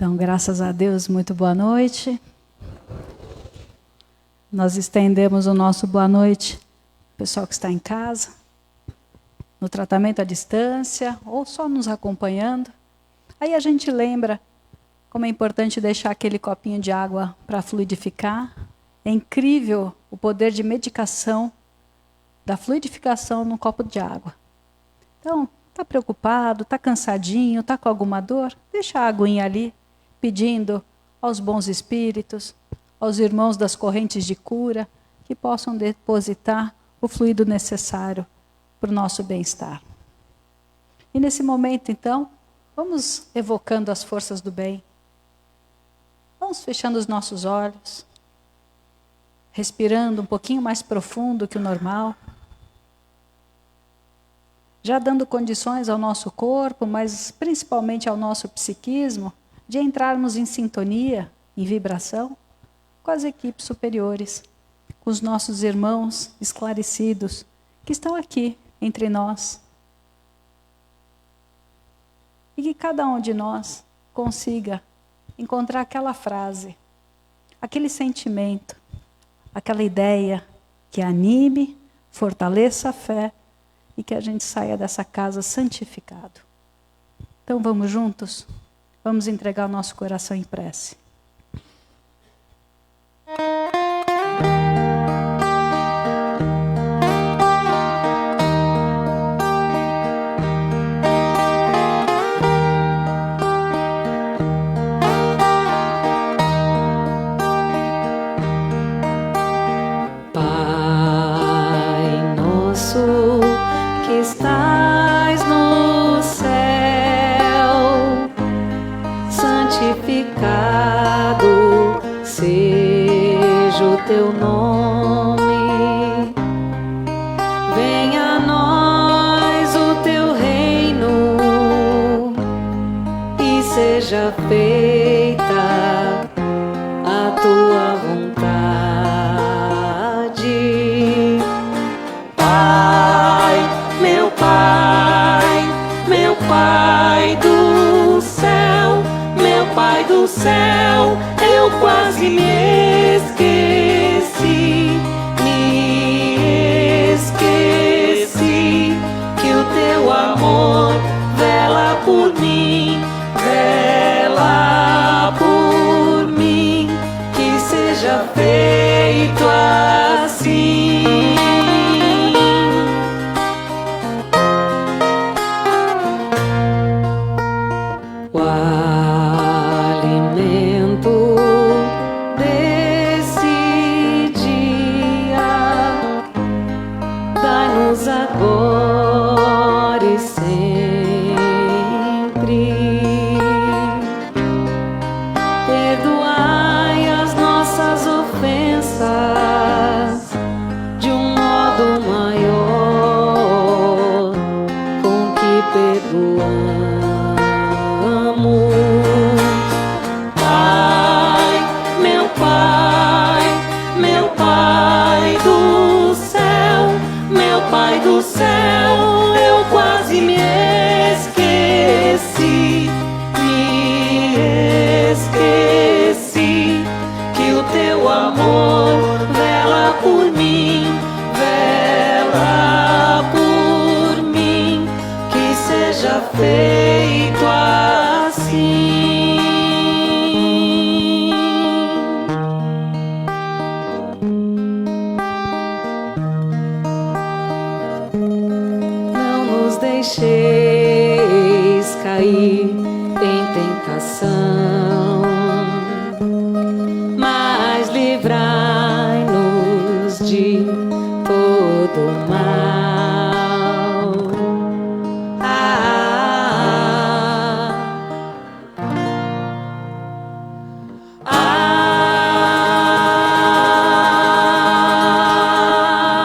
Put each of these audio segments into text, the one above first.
Então, graças a Deus, muito boa noite. Nós estendemos o nosso boa noite ao pessoal que está em casa, no tratamento à distância, ou só nos acompanhando. Aí a gente lembra como é importante deixar aquele copinho de água para fluidificar. É incrível o poder de medicação da fluidificação num copo de água. Então, está preocupado, está cansadinho, está com alguma dor? Deixa a aguinha ali, pedindo aos bons espíritos, aos irmãos das correntes de cura, que possam depositar o fluido necessário para o nosso bem-estar. E nesse momento, então, vamos evocando as forças do bem. Vamos fechando os nossos olhos, respirando um pouquinho mais profundo que o normal, já dando condições ao nosso corpo, mas principalmente ao nosso psiquismo, de entrarmos em sintonia, em vibração, com as equipes superiores, com os nossos irmãos esclarecidos, que estão aqui entre nós. E que cada um de nós consiga encontrar aquela frase, aquele sentimento, aquela ideia que anime, fortaleça a fé e que a gente saia dessa casa santificado. Então vamos juntos? Vamos entregar o nosso coração em prece. Pai nosso que estais no céu, santificado seja o teu nome. Venha a nós o teu reino e seja feita a tua vontade. Pai, meu Pai, meu Pai do céu, meu Pai do céu, eu quase me esqueci que o teu amor vela por mim, que seja feito assim. O alimento desse dia, dai-nos agora e sempre. Perdoai as nossas ofensas de um modo maior com que perdoamos. Pai, meu Pai, meu Pai do céu, meu Pai do céu, eu quase me esqueci que o teu amor vela por mim, que seja feito assim. Não nos deixeis cair em tentação, mas livrai-nos de todo mal.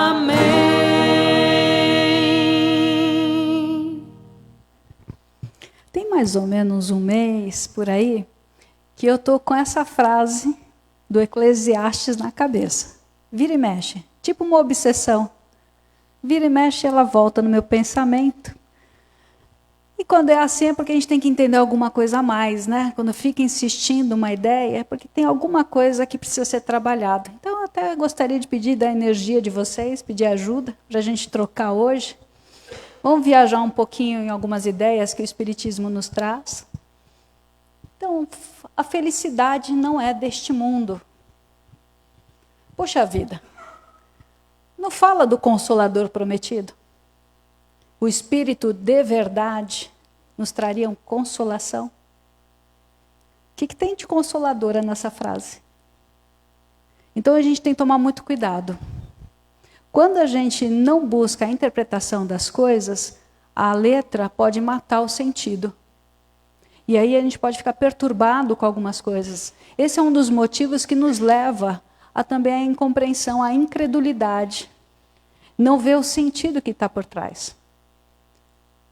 Amém. Tem mais ou menos um mês por aí que eu estou com essa frase do Eclesiastes na cabeça. Vira e mexe, tipo uma obsessão. Vira e mexe, ela volta no meu pensamento. E quando é assim é porque a gente tem que entender alguma coisa a mais, né? Quando fica insistindo uma ideia, é porque tem alguma coisa que precisa ser trabalhada. Então, eu até gostaria de pedir da energia de vocês, pedir ajuda para a gente trocar hoje. Vamos viajar um pouquinho em algumas ideias que o Espiritismo nos traz. Então, a felicidade não é deste mundo. Poxa vida, não fala do Consolador prometido? O Espírito de verdade nos traria consolação? O que tem de consoladora nessa frase? Então a gente tem que tomar muito cuidado. Quando a gente não busca a interpretação das coisas, a letra pode matar o sentido. E aí a gente pode ficar perturbado com algumas coisas. Esse é um dos motivos que nos leva a também a incompreensão, a incredulidade. Não ver o sentido que está por trás.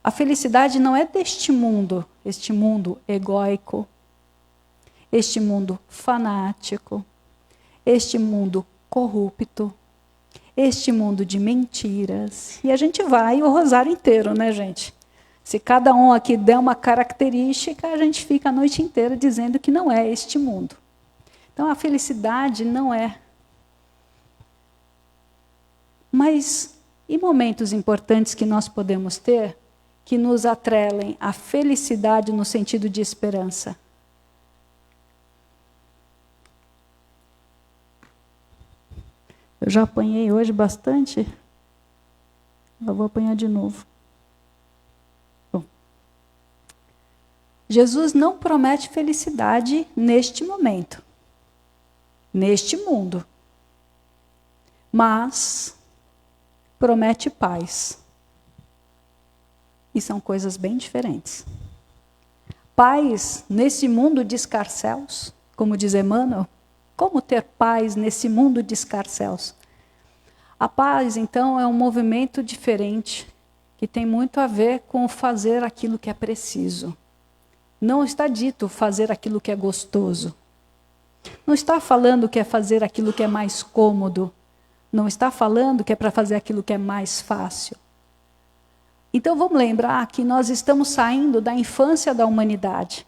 A felicidade não é deste mundo, este mundo egóico, este mundo fanático, este mundo corrupto, este mundo de mentiras. E a gente vai o rosário inteiro, né, gente? Se cada um aqui der uma característica, a gente fica a noite inteira dizendo que não é este mundo. Então, a felicidade não é. Mas, e momentos importantes que nós podemos ter, que nos atrelem à felicidade no sentido de esperança? Eu já apanhei hoje bastante, eu vou apanhar de novo. Bom, Jesus não promete felicidade neste momento, neste mundo, mas promete paz. E são coisas bem diferentes. Paz nesse mundo de escarcéus, como diz Emmanuel, como ter paz nesse mundo de escarcéus? A paz, então, é um movimento diferente, que tem muito a ver com fazer aquilo que é preciso. Não está dito fazer aquilo que é gostoso. Não está falando que é fazer aquilo que é mais cômodo. Não está falando que é para fazer aquilo que é mais fácil. Então vamos lembrar que nós estamos saindo da infância da humanidade,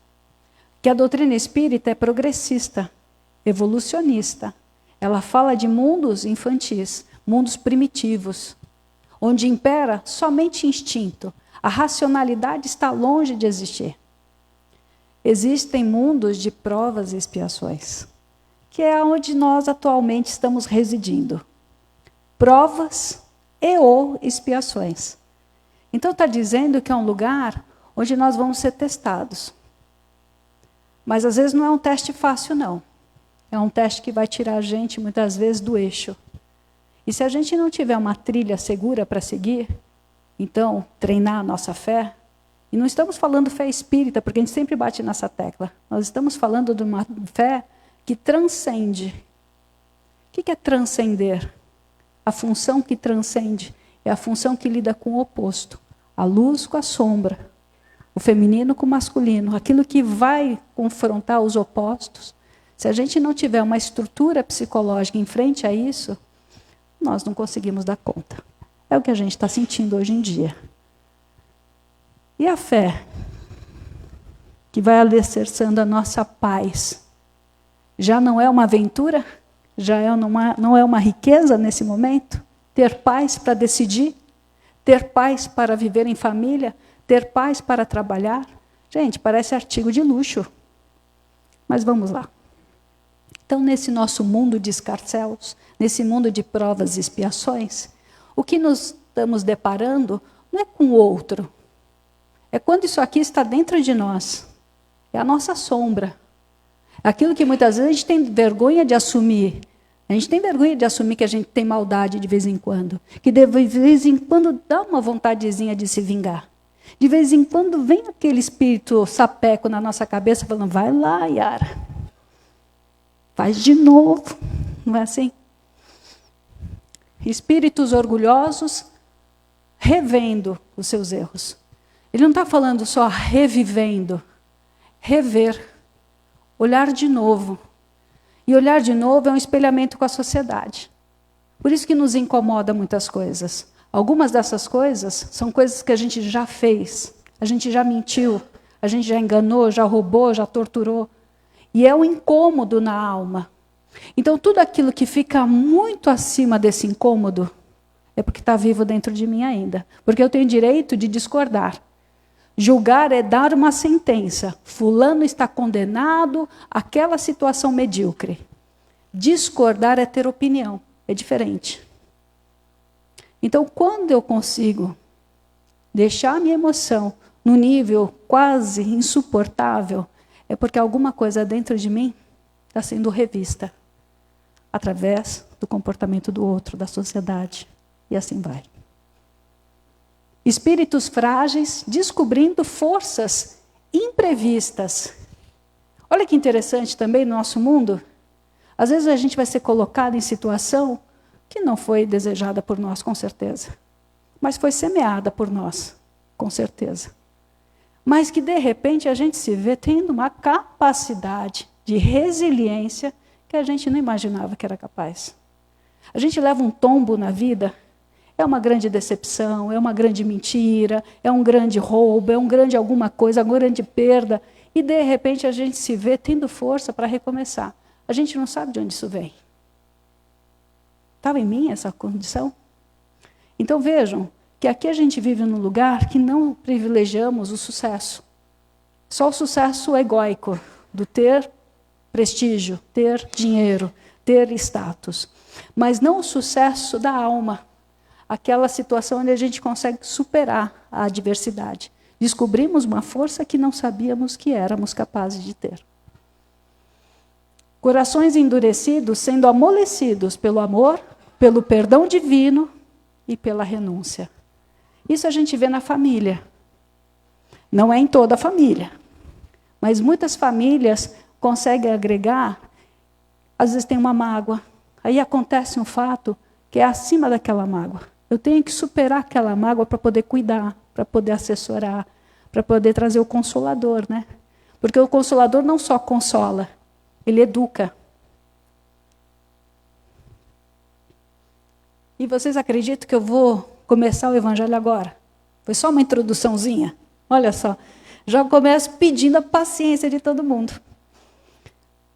que a doutrina espírita é progressista, evolucionista. Ela fala de mundos infantis, mundos primitivos, onde impera somente instinto. A racionalidade está longe de existir. Existem mundos de provas e expiações, que é onde nós atualmente estamos residindo. Provas e ou expiações. Então está dizendo que é um lugar onde nós vamos ser testados. Mas às vezes não é um teste fácil, não. É um teste que vai tirar a gente, muitas vezes, do eixo. E se a gente não tiver uma trilha segura para seguir, então, treinar a nossa fé, e não estamos falando fé espírita, porque a gente sempre bate nessa tecla. Nós estamos falando de uma fé que transcende. O que é transcender? A função que transcende é a função que lida com o oposto. A luz com a sombra. O feminino com o masculino. Aquilo que vai confrontar os opostos. Se a gente não tiver uma estrutura psicológica em frente a isso, nós não conseguimos dar conta. É o que a gente está sentindo hoje em dia. E a fé, que vai alicerçando a nossa paz, já não é uma aventura? Já não é uma riqueza nesse momento? Ter paz para decidir? Ter paz para viver em família? Ter paz para trabalhar? Gente, parece artigo de luxo. Mas vamos lá. Então, nesse nosso mundo de escarcéus, nesse mundo de provas e expiações, o que nos estamos deparando não é com o outro. É quando isso aqui está dentro de nós. É a nossa sombra. É aquilo que muitas vezes a gente tem vergonha de assumir. A gente tem vergonha de assumir que a gente tem maldade de vez em quando. Que de vez em quando dá uma vontadezinha de se vingar. De vez em quando vem aquele espírito sapeco na nossa cabeça falando, vai lá, Yara. Faz de novo. Não é assim? Espíritos orgulhosos revendo os seus erros. Ele não está falando só revivendo. Rever. Olhar de novo. E olhar de novo é um espelhamento com a sociedade. Por isso que nos incomoda muitas coisas. Algumas dessas coisas são coisas que a gente já fez A gente já mentiu, a gente já enganou, já roubou, já torturou. E é um incômodo na alma. Então, tudo aquilo que fica muito acima desse incômodo é porque está vivo dentro de mim ainda. Porque eu tenho direito de discordar. Julgar é dar uma sentença. Fulano está condenado àquela situação medíocre. Discordar é ter opinião. É diferente. Então, quando eu consigo deixar a minha emoção no nível quase insuportável, é porque alguma coisa dentro de mim está sendo revista através do comportamento do outro, da sociedade, e assim vai. Espíritos frágeis descobrindo forças imprevistas. Olha que interessante também no nosso mundo. Às vezes a gente vai ser colocado em situação que não foi desejada por nós, com certeza. Mas foi semeada por nós, com certeza. Mas que, de repente, a gente se vê tendo uma capacidade de resiliência que a gente não imaginava que era capaz. A gente leva um tombo na vida, é uma grande decepção, é uma grande mentira, é um grande roubo, é um grande alguma coisa, uma grande perda, e, de repente, a gente se vê tendo força para recomeçar. A gente não sabe de onde isso vem. Estava em mim essa condição? Então vejam que aqui a gente vive num lugar que não privilegiamos o sucesso. Só o sucesso egóico, do ter prestígio, ter dinheiro, ter status. Mas não o sucesso da alma. Aquela situação onde a gente consegue superar a adversidade. Descobrimos uma força que não sabíamos que éramos capazes de ter. Corações endurecidos sendo amolecidos pelo amor, pelo perdão divino e pela renúncia. Isso a gente vê na família. Não é em toda a família. Mas muitas famílias conseguem agregar, às vezes tem uma mágoa. Aí acontece um fato que é acima daquela mágoa. Eu tenho que superar aquela mágoa para poder cuidar, para poder assessorar, para poder trazer o consolador, né? Porque o consolador não só consola, ele educa. E vocês acreditam que eu vou começar o evangelho agora? Foi só uma introduçãozinha. Olha só, já começo pedindo a paciência de todo mundo.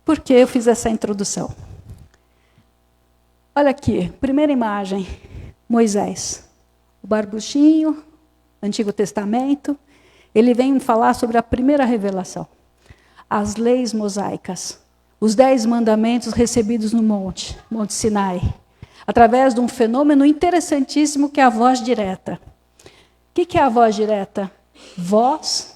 Por que eu fiz essa introdução? Olha aqui, primeira imagem, Moisés. O barbuchinho, Antigo Testamento, ele vem falar sobre a primeira revelação. As leis mosaicas, os 10 mandamentos recebidos no Monte Sinai. Através de um fenômeno interessantíssimo que é a voz direta. O que é a voz direta? Voz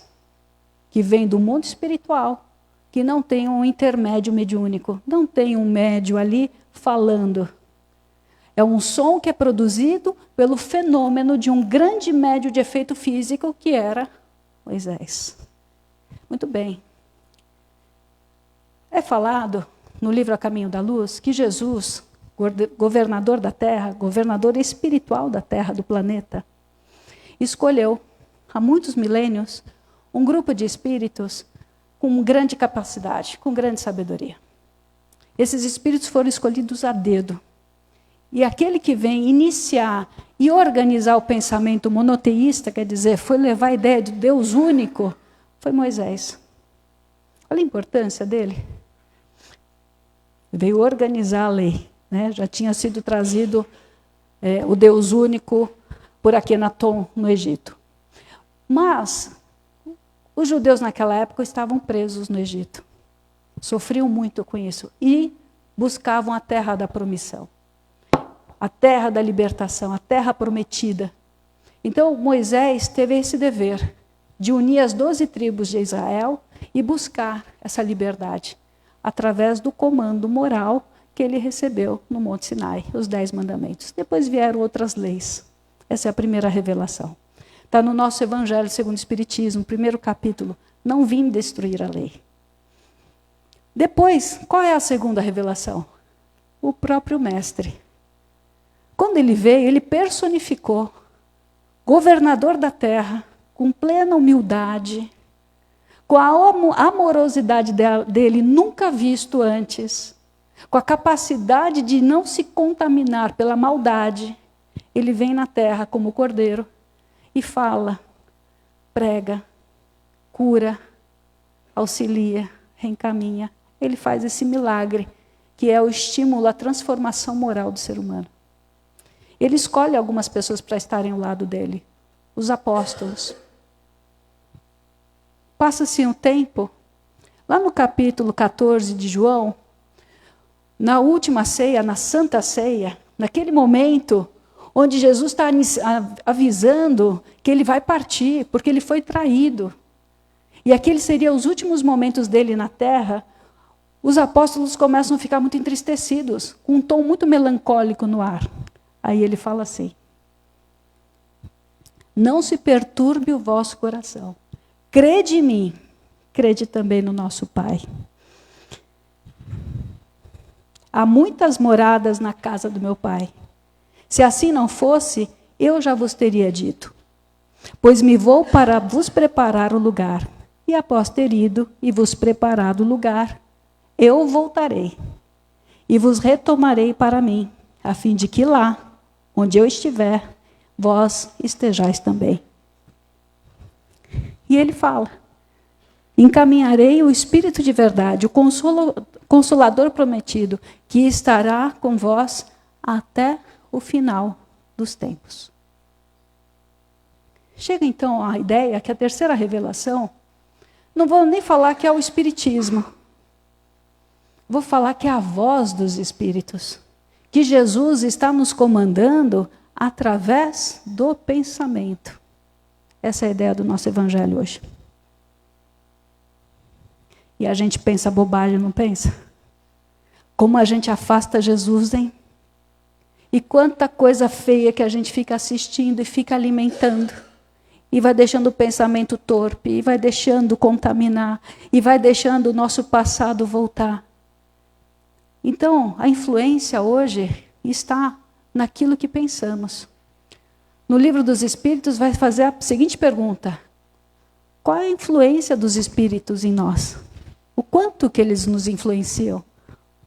que vem do mundo espiritual, que não tem um intermédio mediúnico, não tem um médio ali falando. É um som que é produzido pelo fenômeno de um grande médio de efeito físico que era Moisés. Muito bem. É falado no livro A Caminho da Luz que Jesus, governador da Terra, governador espiritual da Terra, do planeta, escolheu, há muitos milênios, um grupo de espíritos com grande capacidade, com grande sabedoria. Esses espíritos foram escolhidos a dedo. E aquele que vem iniciar e organizar o pensamento monoteísta, quer dizer, foi levar a ideia de Deus único, foi Moisés. Olha a importância dele. Veio organizar a lei. Né? Já tinha sido trazido o Deus único por Akenaton, no Egito. Mas os judeus naquela época estavam presos no Egito. Sofriam muito com isso. E buscavam a terra da promissão. A terra da libertação, a terra prometida. Então Moisés teve esse dever de unir as 12 tribos de Israel e buscar essa liberdade através do comando moral que ele recebeu no Monte Sinai, os 10 mandamentos. Depois vieram outras leis. Essa é a primeira revelação. Está no nosso Evangelho segundo o Espiritismo, primeiro capítulo. Não vim destruir a lei. Depois, qual é a segunda revelação? O próprio Mestre. Quando ele veio, ele personificou, governador da terra, com plena humildade, com a amorosidade dele nunca visto antes, com a capacidade de não se contaminar pela maldade. Ele vem na terra como cordeiro e fala prega, cura, auxilia, reencaminha. Ele faz esse milagre, que é o estímulo à transformação moral do ser humano. Ele escolhe algumas pessoas para estarem ao lado dele, os apóstolos. Passa-se um tempo, lá no capítulo 14 de João, na última ceia, na Santa Ceia, naquele momento onde Jesus está avisando que ele vai partir, porque ele foi traído. E aqueles seriam os últimos momentos dele na terra. Os apóstolos começam a ficar muito entristecidos, com um tom muito melancólico no ar. Aí ele fala assim: não se perturbe o vosso coração. Crede em mim, crede também no nosso Pai. Há muitas moradas na casa do meu Pai. Se assim não fosse, eu já vos teria dito. Pois me vou para vos preparar o lugar. E após ter ido e vos preparado o lugar, eu voltarei e vos retomarei para mim, a fim de que lá, onde eu estiver, vós estejais também. E ele fala: encaminharei o Espírito de verdade, o Consolador prometido, que estará com vós até o final dos tempos. Chega então a ideia que a terceira revelação, não vou nem falar que é o Espiritismo, vou falar que é a voz dos Espíritos, que Jesus está nos comandando através do pensamento. Essa é a ideia do nosso evangelho hoje. E a gente pensa bobagem, não pensa? Como a gente afasta Jesus, hein? E quanta coisa feia que a gente fica assistindo e fica alimentando. E vai deixando o pensamento torpe, e vai deixando contaminar, e vai deixando o nosso passado voltar. Então, a influência hoje está naquilo que pensamos. No Livro dos Espíritos vai fazer a seguinte pergunta: qual é a influência dos Espíritos em nós? O quanto que eles nos influenciam?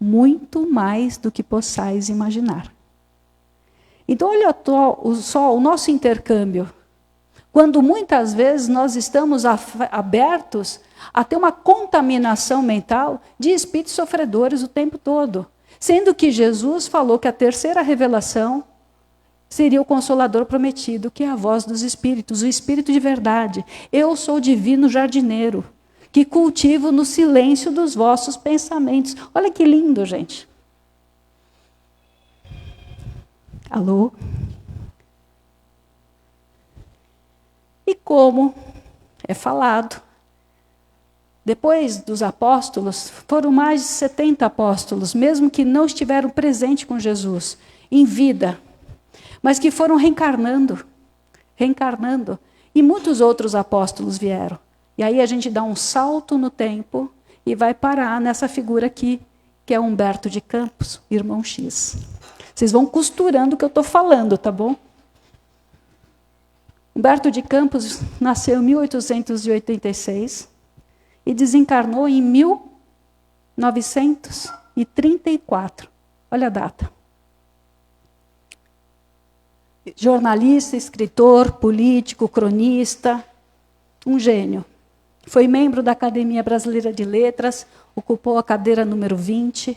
Muito mais do que possais imaginar. Então, olha só o nosso intercâmbio. Quando muitas vezes nós estamos abertos a ter uma contaminação mental de espíritos sofredores o tempo todo. Sendo que Jesus falou que a terceira revelação seria o Consolador prometido, que é a voz dos Espíritos, o Espírito de verdade. Eu sou o divino jardineiro, que cultivo no silêncio dos vossos pensamentos. Olha que lindo, gente. Alô? E como é falado, depois dos apóstolos, foram mais de 70 apóstolos, mesmo que não estiveram presentes com Jesus, em vida, mas que foram reencarnando, e muitos outros apóstolos vieram. E aí a gente dá um salto no tempo e vai parar nessa figura aqui, que é Humberto de Campos, irmão X. Vocês vão costurando o que eu estou falando, tá bom? Humberto de Campos nasceu em 1886 e desencarnou em 1934. Olha a data. Jornalista, escritor, político, cronista, um gênio. Foi membro da Academia Brasileira de Letras, ocupou a cadeira número 20.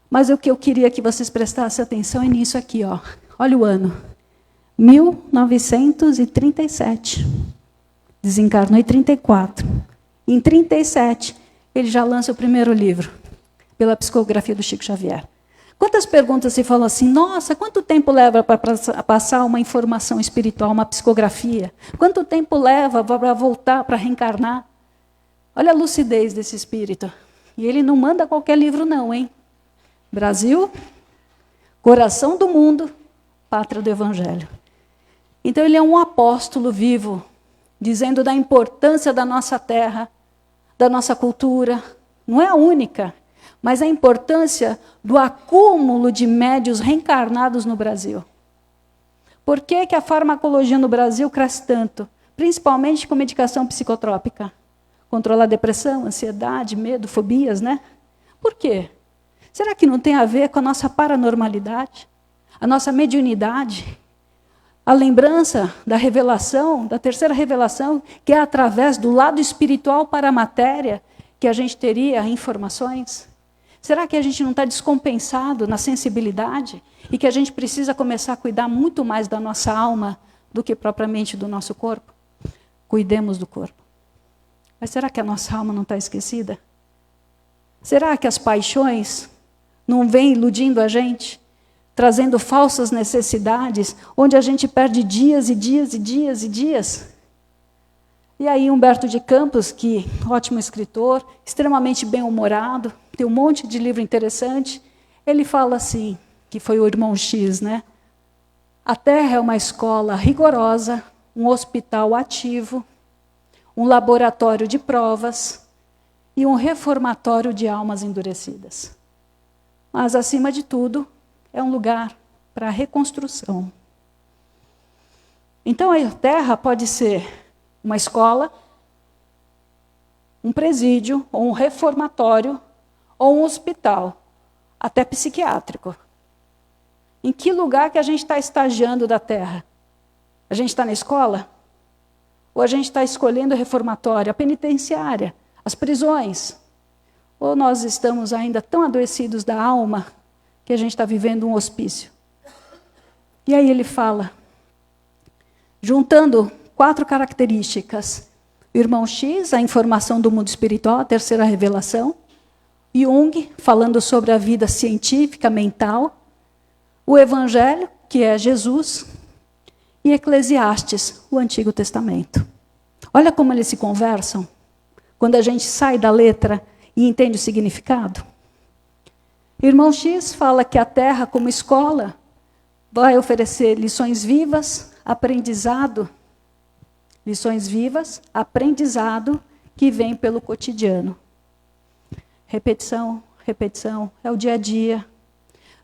Mas o que eu queria que vocês prestassem atenção é nisso aqui, ó. Olha o ano. 1937. Desencarnou em 34. Em 37, ele já lança o primeiro livro, pela psicografia do Chico Xavier. Quantas perguntas se falam assim: nossa, quanto tempo leva para passar uma informação espiritual, uma psicografia? Quanto tempo leva para voltar, para reencarnar? Olha a lucidez desse espírito. E ele não manda qualquer livro não, hein? Brasil, coração do mundo, pátria do Evangelho. Então ele é um apóstolo vivo, dizendo da importância da nossa terra, da nossa cultura. Não é a única, mas a importância do acúmulo de médios reencarnados no Brasil. Por que que a farmacologia no Brasil cresce tanto? Principalmente com medicação psicotrópica. Controlar depressão, ansiedade, medo, fobias, né? Por quê? Será que não tem a ver com a nossa paranormalidade? A nossa mediunidade? a lembrança da revelação, da terceira revelação, que é através do lado espiritual para a matéria que a gente teria informações? Será que a gente não está descompensado na sensibilidade e que a gente precisa começar a cuidar muito mais da nossa alma do que propriamente do nosso corpo? Cuidemos do corpo. Mas será que a nossa alma não está esquecida? Será que as paixões não vêm iludindo a gente, trazendo falsas necessidades, onde a gente perde dias e dias e dias e dias? E aí Humberto de Campos, que ótimo escritor, extremamente bem-humorado, tem um monte de livro interessante, ele fala assim, que foi o irmão X, né? A Terra é uma escola rigorosa, um hospital ativo, um laboratório de provas e um reformatório de almas endurecidas. Mas, acima de tudo, é um lugar para a reconstrução. Então, a Terra pode ser uma escola, um presídio, ou um reformatório, ou um hospital, até psiquiátrico. Em que lugar que a gente está estagiando da Terra? A gente está na escola? Ou a gente está escolhendo o reformatório, a penitenciária, as prisões? Ou nós estamos ainda tão adoecidos da alma que a gente está vivendo um hospício? E aí ele fala, juntando 4 características. O irmão X, a informação do mundo espiritual, a terceira revelação. Jung, falando sobre a vida científica, mental. O Evangelho, que é Jesus. E Eclesiastes, o Antigo Testamento. Olha como eles se conversam, quando a gente sai da letra e entende o significado. O irmão X fala que a Terra, como escola, vai oferecer lições vivas, aprendizado, que vem pelo cotidiano. Repetição, repetição, é o dia a dia.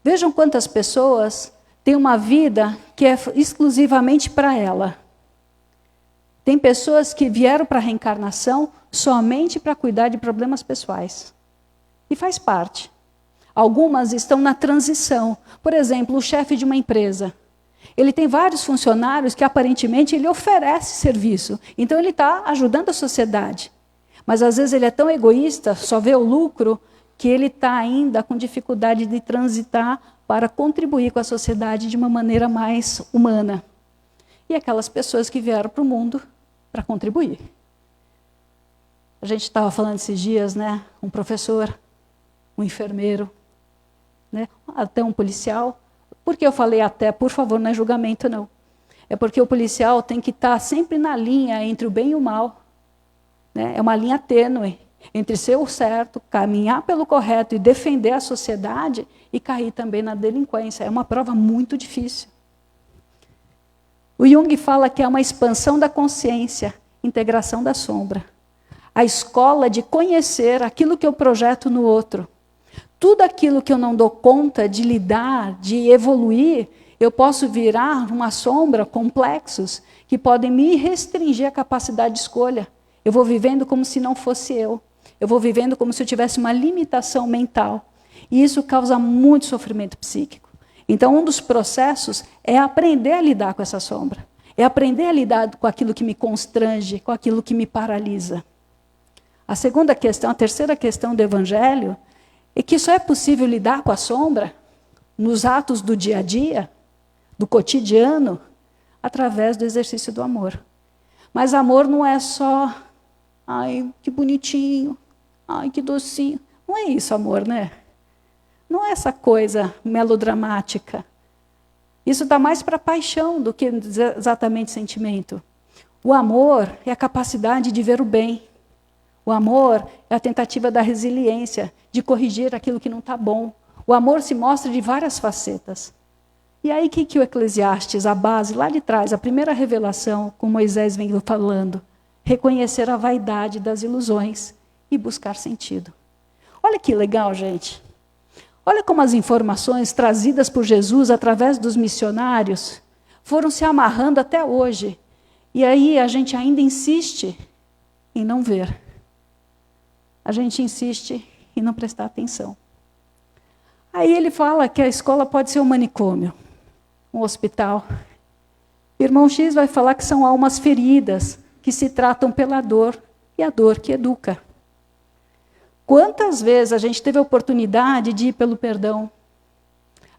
Vejam quantas pessoas têm uma vida que é exclusivamente para ela. Tem pessoas que vieram para a reencarnação somente para cuidar de problemas pessoais. E faz parte. Algumas estão na transição. Por exemplo, o chefe de uma empresa. Ele tem vários funcionários que, aparentemente, ele oferece serviço. Então, ele está ajudando a sociedade. Mas, às vezes, ele é tão egoísta, só vê o lucro, que ele está ainda com dificuldade de transitar para contribuir com a sociedade de uma maneira mais humana. E aquelas pessoas que vieram para o mundo para contribuir. A gente estava falando esses dias, né? Um professor, um enfermeiro, né? Até um policial. Por que eu falei até? Por favor, não é julgamento, não. É porque o policial tem que estar sempre na linha entre o bem e o mal. Né? É uma linha tênue entre ser o certo, caminhar pelo correto e defender a sociedade e cair também na delinquência. É uma prova muito difícil. O Jung fala que é uma expansão da consciência, integração da sombra. A escola de conhecer aquilo que eu projeto no outro. Tudo aquilo que eu não dou conta de lidar, de evoluir, eu posso virar uma sombra, complexos, que podem me restringir a capacidade de escolha. Eu vou vivendo como se não fosse eu. Eu vou vivendo como se eu tivesse uma limitação mental. E isso causa muito sofrimento psíquico. Então, um dos processos é aprender a lidar com essa sombra. É aprender a lidar com aquilo que me constrange, com aquilo que me paralisa. A segunda questão, a terceira questão do Evangelho, é que só é possível lidar com a sombra nos atos do dia a dia, do cotidiano, através do exercício do amor. Mas amor não é só, ai, que bonitinho, ai, que docinho. Não é isso, amor, né? Não é essa coisa melodramática. Isso dá mais para paixão do que exatamente sentimento. O amor é a capacidade de ver o bem. O amor é a tentativa da resiliência, de corrigir aquilo que não está bom. O amor se mostra de várias facetas. E aí, o que o Eclesiastes, a base lá de trás, a primeira revelação, como Moisés vem falando? Reconhecer a vaidade das ilusões e buscar sentido. Olha que legal, gente. Olha como as informações trazidas por Jesus através dos missionários foram se amarrando até hoje. E aí a gente ainda insiste em não ver. A gente insiste em não prestar atenção. Aí ele fala que a escola pode ser um manicômio, um hospital. Irmão X vai falar que são almas feridas, que se tratam pela dor, e a dor que educa. Quantas vezes a gente teve a oportunidade de ir pelo perdão?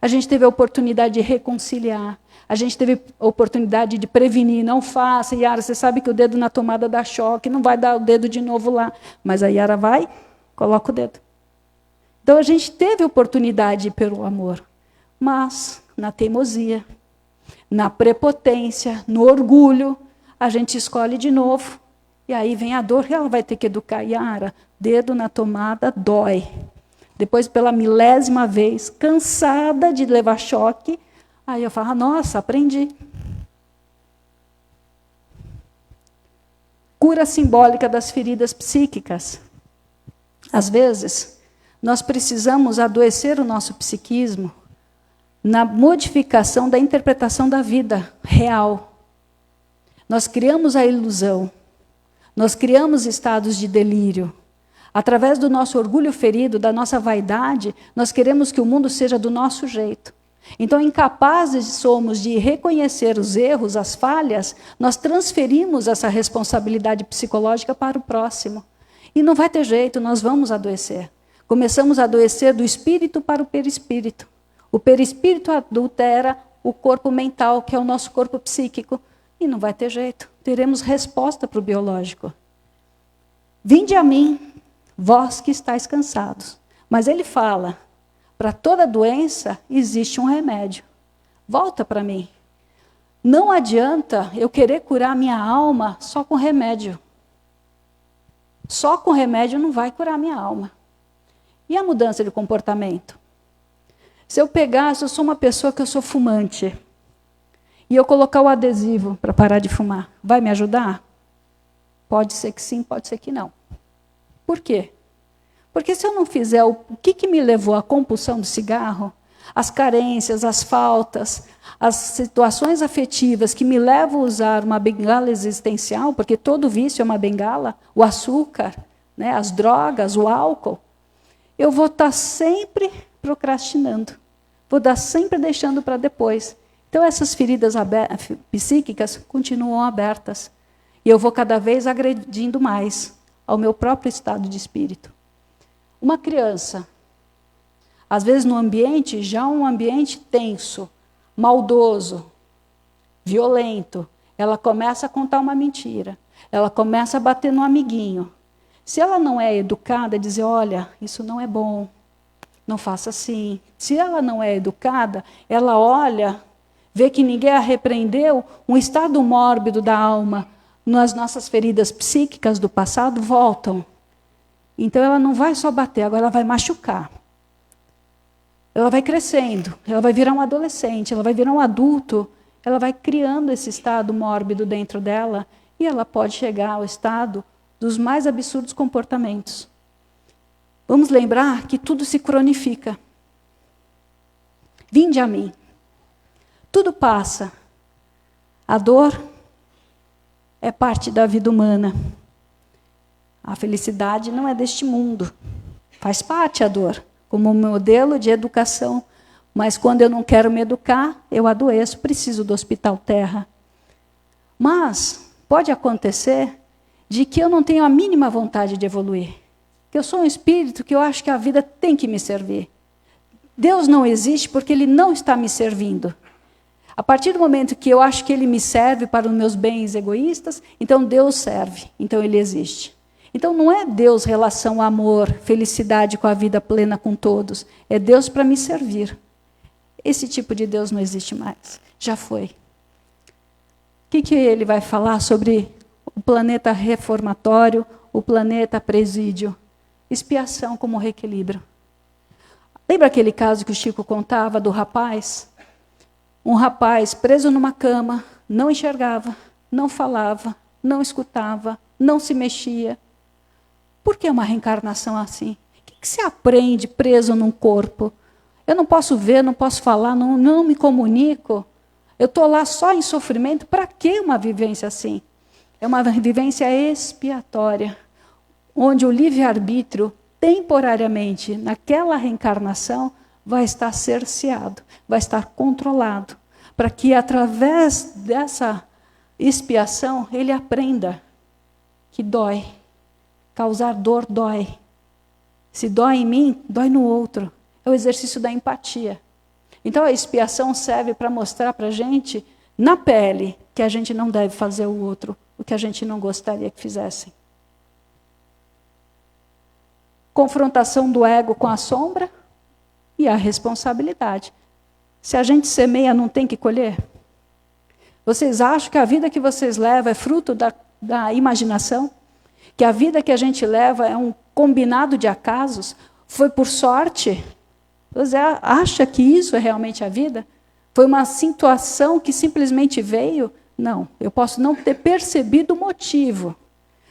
A gente teve a oportunidade de reconciliar. A gente teve a oportunidade de prevenir. Não faça, Yara, você sabe que o dedo na tomada dá choque, não vai dar o dedo de novo lá. Mas a Yara vai, coloca o dedo. Então a gente teve a oportunidade de ir pelo amor. Mas na teimosia, na prepotência, no orgulho, a gente escolhe de novo. E aí vem a dor, e ela vai ter que educar. Yara, dedo na tomada dói. Depois, pela milésima vez, cansada de levar choque, aí eu falo, nossa, aprendi. Cura simbólica das feridas psíquicas. Às vezes, nós precisamos adoecer o nosso psiquismo na modificação da interpretação da vida real. Nós criamos a ilusão, nós criamos estados de delírio. Através do nosso orgulho ferido, da nossa vaidade, nós queremos que o mundo seja do nosso jeito. Então, incapazes somos de reconhecer os erros, as falhas, nós transferimos essa responsabilidade psicológica para o próximo. E não vai ter jeito, nós vamos adoecer. Começamos a adoecer do espírito para o perispírito. O perispírito adultera o corpo mental, que é o nosso corpo psíquico. E não vai ter jeito, teremos resposta para o biológico. Vinde a mim, vós que estáis cansados. Mas ele fala, para toda doença existe um remédio. Volta para mim. Não adianta eu querer curar minha alma só com remédio. Só com remédio não vai curar minha alma. E a mudança de comportamento? Se eu eu sou uma pessoa que eu sou fumante, e eu colocar o adesivo para parar de fumar, vai me ajudar? Pode ser que sim, pode ser que não. Por quê? Porque se eu não fizer o que me levou à compulsão do cigarro, as carências, as faltas, as situações afetivas que me levam a usar uma bengala existencial, porque todo vício é uma bengala, o açúcar, né, as drogas, o álcool, eu vou estar sempre procrastinando, vou estar sempre deixando para depois. Então essas feridas psíquicas continuam abertas. E eu vou cada vez agredindo mais ao meu próprio estado de espírito. Uma criança, às vezes no ambiente, já um ambiente tenso, maldoso, violento, ela começa a contar uma mentira, ela começa a bater no amiguinho. Se ela não é educada, dizer, olha, isso não é bom, não faça assim. Se ela não é educada, ela olha, vê que ninguém a repreendeu, um estado mórbido da alma, nas nossas feridas psíquicas do passado, voltam. Então ela não vai só bater, agora ela vai machucar. Ela vai crescendo, ela vai virar um adolescente, ela vai virar um adulto, ela vai criando esse estado mórbido dentro dela e ela pode chegar ao estado dos mais absurdos comportamentos. Vamos lembrar que tudo se cronifica. Vinde a mim. Tudo passa. A dor é parte da vida humana. A felicidade não é deste mundo. Faz parte a dor, como modelo de educação. Mas quando eu não quero me educar, eu adoeço, preciso do Hospital Terra. Mas pode acontecer de que eu não tenho a mínima vontade de evoluir. Que eu sou um espírito que eu acho que a vida tem que me servir. Deus não existe porque Ele não está me servindo. A partir do momento que eu acho que Ele me serve para os meus bens egoístas, então Deus serve, então Ele existe. Então não é Deus relação amor, felicidade com a vida plena com todos. É Deus para me servir. Esse tipo de Deus não existe mais. Já foi. O que ele vai falar sobre o planeta reformatório, o planeta presídio? Expiação como reequilíbrio. Lembra aquele caso que o Chico contava do rapaz? Um rapaz preso numa cama, não enxergava, não falava, não escutava, não se mexia. Por que uma reencarnação assim? O que se aprende preso num corpo? Eu não posso ver, não posso falar, não me comunico. Eu estou lá só em sofrimento. Para que uma vivência assim? É uma vivência expiatória, onde o livre-arbítrio, temporariamente, naquela reencarnação, vai estar cerceado, vai estar controlado. para que através dessa expiação ele aprenda que dói. Causar dor dói. Se dói em mim, dói no outro. É o exercício da empatia. Então a expiação serve para mostrar para a gente, na pele, que a gente não deve fazer ao outro o que a gente não gostaria que fizessem. Confrontação do ego com a sombra e a responsabilidade. Se a gente semeia, não tem que colher? Vocês acham que a vida que vocês levam é fruto da imaginação? Que a vida que a gente leva é um combinado de acasos? Foi por sorte? Você acha que isso é realmente a vida? Foi uma situação que simplesmente veio? Não, eu posso não ter percebido o motivo,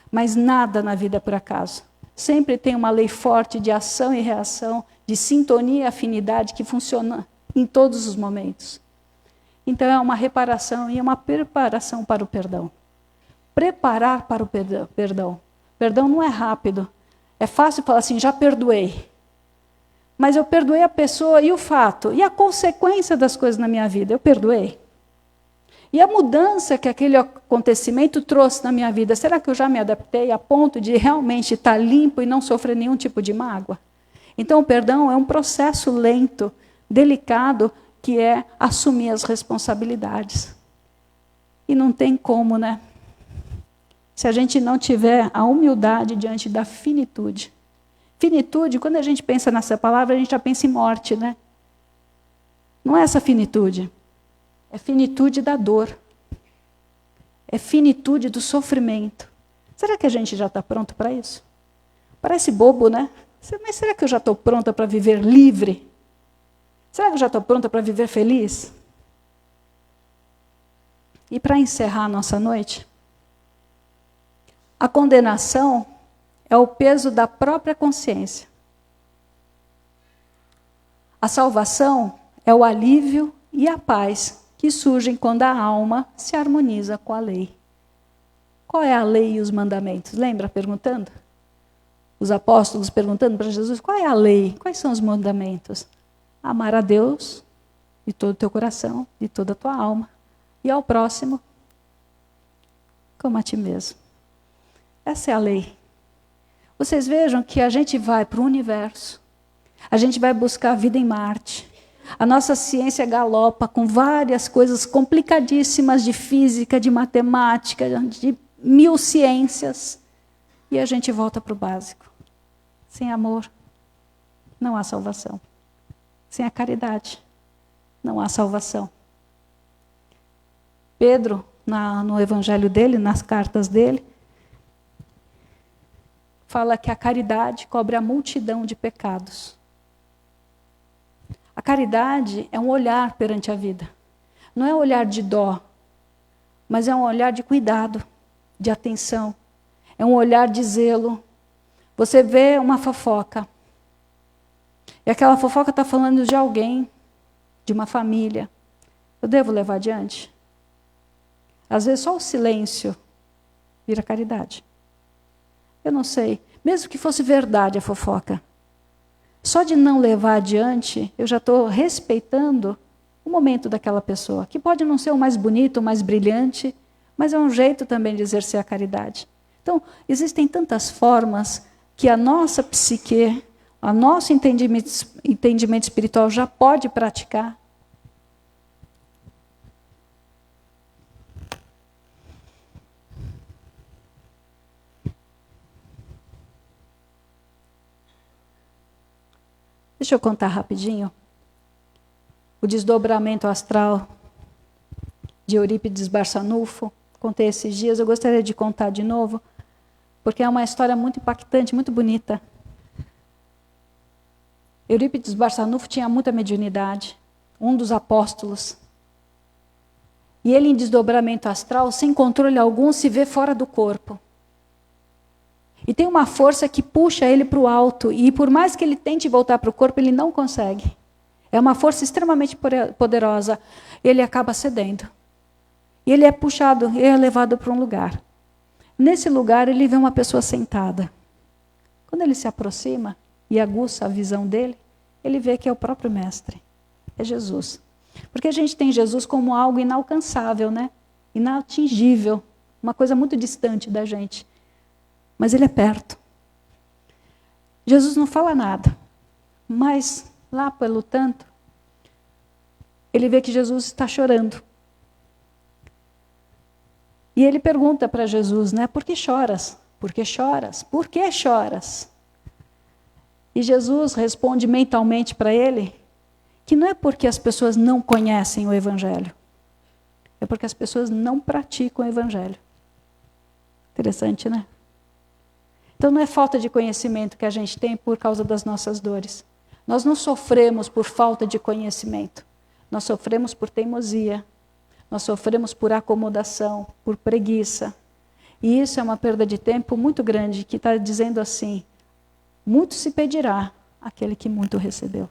mas nada na vida é por acaso. Sempre tem uma lei forte de ação e reação, de sintonia e afinidade que funciona em todos os momentos. Então é uma reparação e uma preparação para o perdão. Preparar para o perdão. Perdão não é rápido. É fácil falar assim, já perdoei. Mas eu perdoei a pessoa e o fato, e a consequência das coisas na minha vida, eu perdoei. E a mudança que aquele acontecimento trouxe na minha vida, será que eu já me adaptei a ponto de realmente estar limpo e não sofrer nenhum tipo de mágoa? Então o perdão é um processo lento, delicado, que é assumir as responsabilidades. E não tem como, né? Se a gente não tiver a humildade diante da finitude. Finitude, quando a gente pensa nessa palavra, a gente já pensa em morte, né? Não é essa finitude. É finitude da dor. É finitude do sofrimento. Será que a gente já está pronto para isso? Parece bobo, né? Mas será que eu já estou pronta para viver livre? Será que eu já estou pronta para viver feliz? E para encerrar a nossa noite, a condenação é o peso da própria consciência. A salvação é o alívio e a paz que surgem quando a alma se harmoniza com a lei. Qual é a lei e os mandamentos? Lembra perguntando? Os apóstolos perguntando para Jesus, qual é a lei? Quais são os mandamentos? Amar a Deus de todo o teu coração, de toda a tua alma. E ao próximo, como a ti mesmo. Essa é a lei. Vocês vejam que a gente vai para o universo. A gente vai buscar a vida em Marte. A nossa ciência galopa com várias coisas complicadíssimas de física, de matemática, de 1000 ciências. E a gente volta para o básico. Sem amor, não há salvação. Sem a caridade, não há salvação. Pedro, no evangelho dele, nas cartas dele, fala que a caridade cobre a multidão de pecados. A caridade é um olhar perante a vida. Não é um olhar de dó, mas é um olhar de cuidado, de atenção. É um olhar de zelo. Você vê uma fofoca. E aquela fofoca está falando de alguém, de uma família. Eu devo levar adiante? Às vezes só o silêncio vira caridade. Eu não sei. Mesmo que fosse verdade a fofoca. Só de não levar adiante, eu já estou respeitando o momento daquela pessoa. Que pode não ser o mais bonito, o mais brilhante, mas é um jeito também de exercer a caridade. Então, existem tantas formas que a nossa psique, o nosso entendimento espiritual já pode praticar. Deixa eu contar rapidinho. O desdobramento astral de Eurípides Barçanufo. Contei esses dias, eu gostaria de contar de novo, porque é uma história muito impactante, muito bonita. Eurípides Barçanufo tinha muita mediunidade, um dos apóstolos. E ele, em desdobramento astral, sem controle algum, se vê fora do corpo. E tem uma força que puxa ele para o alto, e por mais que ele tente voltar para o corpo, ele não consegue. É uma força extremamente poderosa. Ele acaba cedendo. E ele é puxado, ele é levado para um lugar. Nesse lugar, ele vê uma pessoa sentada. Quando ele se aproxima e aguça a visão dele, ele vê que é o próprio Mestre, é Jesus. Porque a gente tem Jesus como algo inalcançável, né? Inatingível, uma coisa muito distante da gente. Mas ele é perto. Jesus não fala nada, mas lá pelo tanto, ele vê que Jesus está chorando. E ele pergunta para Jesus, né? Por que choras? Por que choras? Por que choras? E Jesus responde mentalmente para ele que não é porque as pessoas não conhecem o Evangelho, é porque as pessoas não praticam o Evangelho. Interessante, né? Então não é falta de conhecimento que a gente tem por causa das nossas dores. Nós não sofremos por falta de conhecimento. Nós sofremos por teimosia. Nós sofremos por acomodação, por preguiça. E isso é uma perda de tempo muito grande, que está dizendo assim, muito se pedirá àquele que muito recebeu.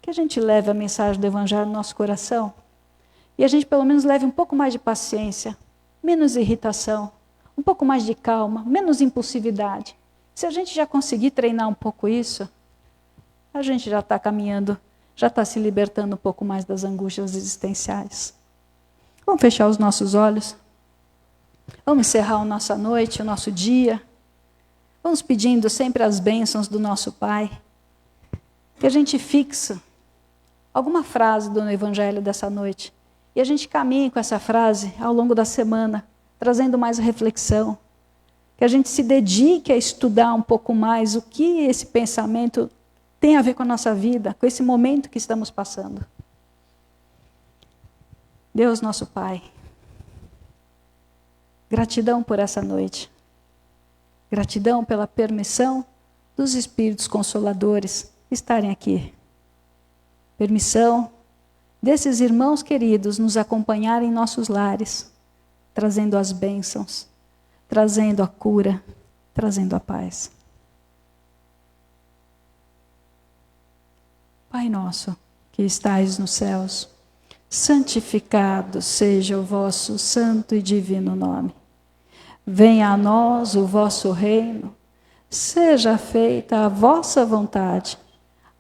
Que a gente leve a mensagem do Evangelho no nosso coração e a gente pelo menos leve um pouco mais de paciência, menos irritação, um pouco mais de calma, menos impulsividade. Se a gente já conseguir treinar um pouco isso, a gente já está caminhando, já está se libertando um pouco mais das angústias existenciais. Vamos fechar os nossos olhos. Vamos encerrar a nossa noite, o nosso dia. Vamos pedindo sempre as bênçãos do nosso Pai. Que a gente fixe alguma frase do Evangelho dessa noite. E a gente caminhe com essa frase ao longo da semana, trazendo mais reflexão. Que a gente se dedique a estudar um pouco mais o que esse pensamento tem a ver com a nossa vida, com esse momento que estamos passando. Deus, nosso Pai, gratidão por essa noite. Gratidão pela permissão dos Espíritos Consoladores estarem aqui. Permissão desses irmãos queridos nos acompanharem em nossos lares, trazendo as bênçãos, trazendo a cura, trazendo a paz. Pai nosso, que estais nos céus, santificado seja o vosso santo e divino nome. Venha a nós o vosso reino, seja feita a vossa vontade,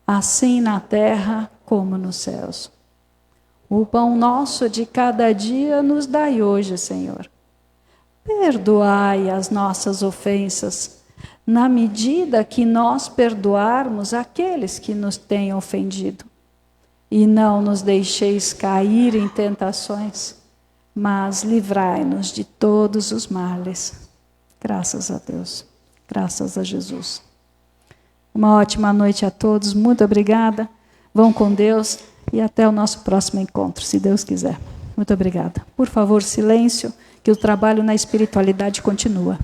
assim na terra como nos céus. O pão nosso de cada dia nos dai hoje, Senhor. Perdoai as nossas ofensas, na medida que nós perdoarmos aqueles que nos têm ofendido. E não nos deixeis cair em tentações, mas livrai-nos de todos os males. Graças a Deus, graças a Jesus. Uma ótima noite a todos, muito obrigada. Vão com Deus e até o nosso próximo encontro, se Deus quiser. Muito obrigada. Por favor, silêncio, que o trabalho na espiritualidade continua.